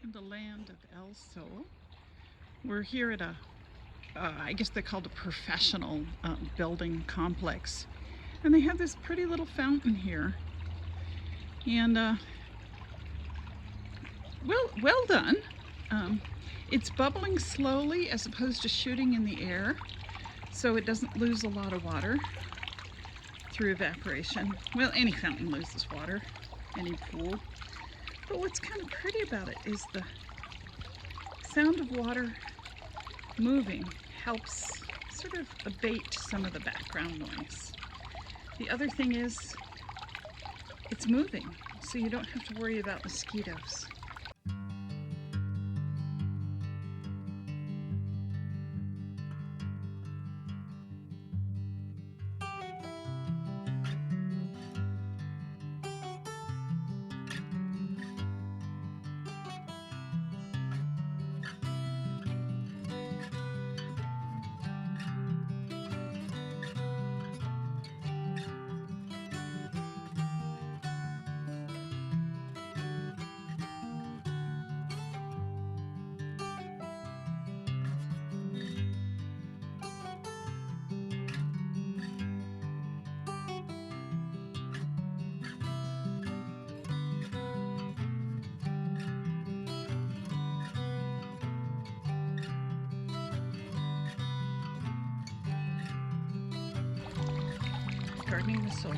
in the land of El Sol. We're here at a, I guess they're called a professional building complex. And they have this pretty little fountain here. And well done. It's bubbling slowly as opposed to shooting in the air, so it doesn't lose a lot of water through evaporation. Well, any fountain loses water, any pool. But what's kind of pretty about it is the sound of water moving helps sort of abate some of the background noise. The other thing is it's moving, so you don't have to worry about mosquitoes. Gardening with Soule.